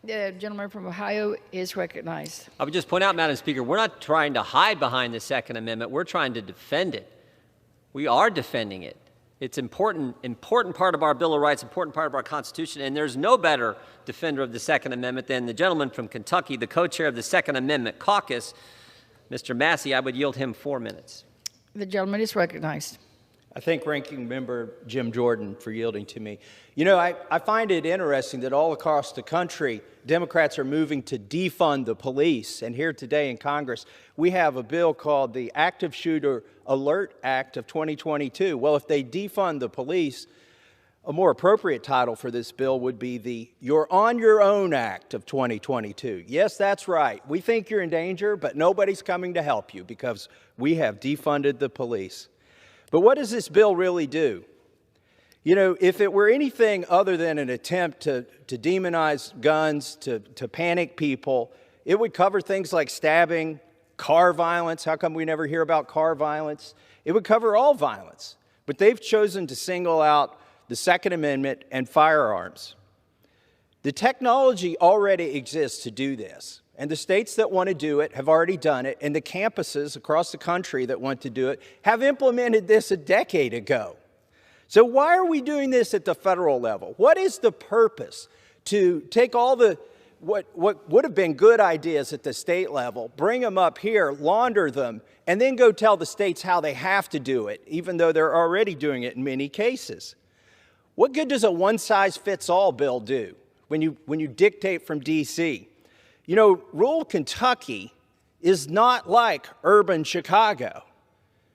The gentleman from Ohio is recognized. I would just point out, Madam Speaker, we're not trying to hide behind the Second Amendment. We're trying to defend it. We are defending it. It's important part of our Bill of Rights, important part of our Constitution, and there's no better defender of the Second Amendment than the gentleman from Kentucky, the co-chair of the Second Amendment Caucus, Mr. Massie. I would yield him 4 minutes. The gentleman is recognized. I thank Ranking Member Jim Jordan for yielding to me. You know, I find it interesting that all across the country, Democrats are moving to defund the police. And here today in Congress, we have a bill called the Active Shooter Alert Act of 2022. Well, if they defund the police, a more appropriate title for this bill would be the You're on Your Own Act of 2022. Yes, that's right. We think you're in danger, but nobody's coming to help you because we have defunded the police. But what does this bill really do? You know, if it were anything other than an attempt to demonize guns, to panic people, it would cover things like stabbing, car violence. How come we never hear about car violence? It would cover all violence. But they've chosen to single out the Second Amendment and firearms. The technology already exists to do this. And the states that want to do it have already done it, and the campuses across the country that want to do it have implemented this a decade ago. So why are we doing this at the federal level? What is the purpose to take all the what would have been good ideas at the state level, bring them up here, launder them, and then go tell the states how they have to do it, even though they're already doing it in many cases? What good does a one-size-fits-all bill do when you dictate from D.C.? You know, rural Kentucky is not like urban Chicago.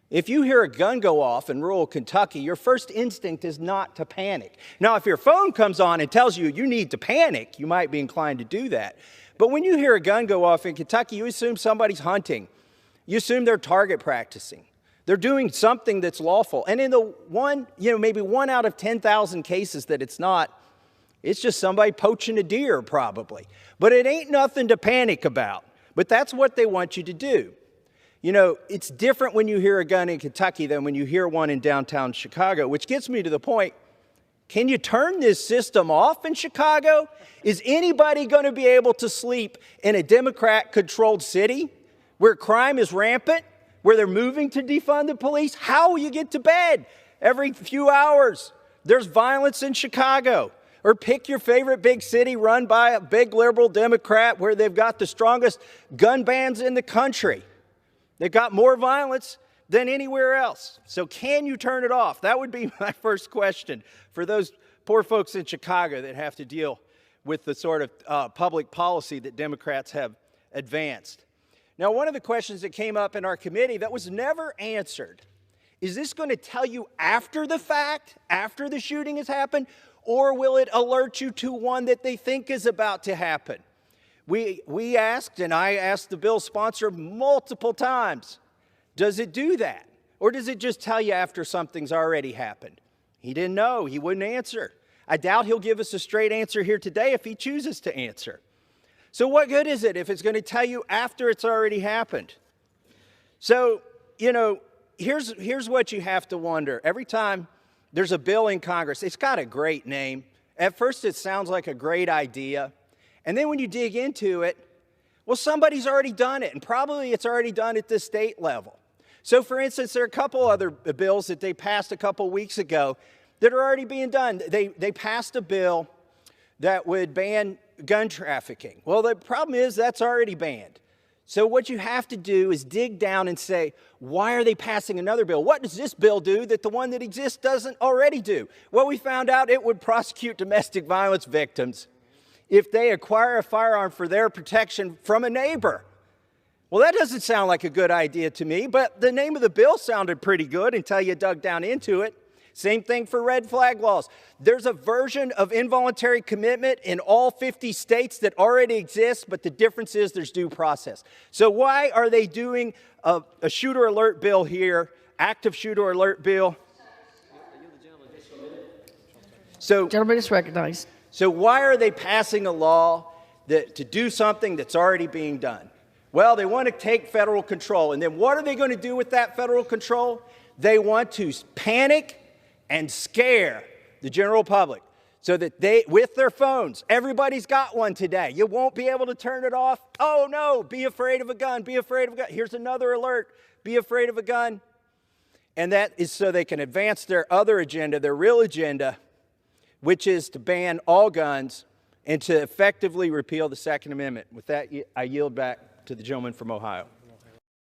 If you hear a gun go off in rural Kentucky, your first instinct is not to panic. Now, if your phone comes on and tells you you need to panic, you might be inclined to do that. But when you hear a gun go off in Kentucky, you assume somebody's hunting. You assume they're target practicing. They're doing something that's lawful. And in the maybe 1 out of 10,000 cases that it's not, it's just somebody poaching a deer, probably. But it ain't nothing to panic about. But that's what they want you to do. You know, it's different when you hear a gun in Kentucky than when you hear one in downtown Chicago, which gets me to the point, can you turn this system off in Chicago? Is anybody going to be able to sleep in a Democrat-controlled city where crime is rampant, where they're moving to defund the police? How will you get to bed? Every few hours, there's violence in Chicago. Or pick your favorite big city run by a big liberal Democrat where they've got the strongest gun bans in the country. They've got more violence than anywhere else. So can you turn it off? That would be my first question for those poor folks in Chicago that have to deal with the sort of public policy that Democrats have advanced. Now, one of the questions that came up in our committee that was never answered, is this going to tell you after the fact, after the shooting has happened, or will it alert you to one that they think is about to happen? We asked, and I asked the bill sponsor multiple times, does it do that? Or does it just tell you after something's already happened? He didn't know. He wouldn't answer. I doubt he'll give us a straight answer here today if he chooses to answer. So what good is it if it's going to tell you after it's already happened? So, you know, here's what you have to wonder. Every time there's a bill in Congress, it's got a great name. At first, it sounds like a great idea. And then when you dig into it, well, somebody's already done it, and probably it's already done at the state level. So, for instance, there are a couple other bills that they passed a couple weeks ago that are already being done. They passed a bill that would ban gun trafficking. Well, the problem is that's already banned. So what you have to do is dig down and say, why are they passing another bill? What does this bill do that the one that exists doesn't already do? Well, we found out it would prosecute domestic violence victims if they acquire a firearm for their protection from a neighbor. Well, that doesn't sound like a good idea to me, but the name of the bill sounded pretty good until you dug down into it. Same thing for red flag laws. There's a version of involuntary commitment in all 50 states that already exists, but the difference is there's due process. So why are they doing a shooter alert bill here, active shooter alert bill? So, gentleman is recognized. So why are they passing a law to do something that's already being done? Well, they want to take federal control. And then what are they going to do with that federal control? They want to panic and scare the general public. so that they, with their phones, everybody's got one today. You won't be able to turn it off. Oh no, be afraid of a gun, be afraid of a gun. Here's another alert, be afraid of a gun. And that is so they can advance their other agenda, their real agenda, which is to ban all guns and to effectively repeal the Second Amendment. With that, I yield back to the gentleman from Ohio.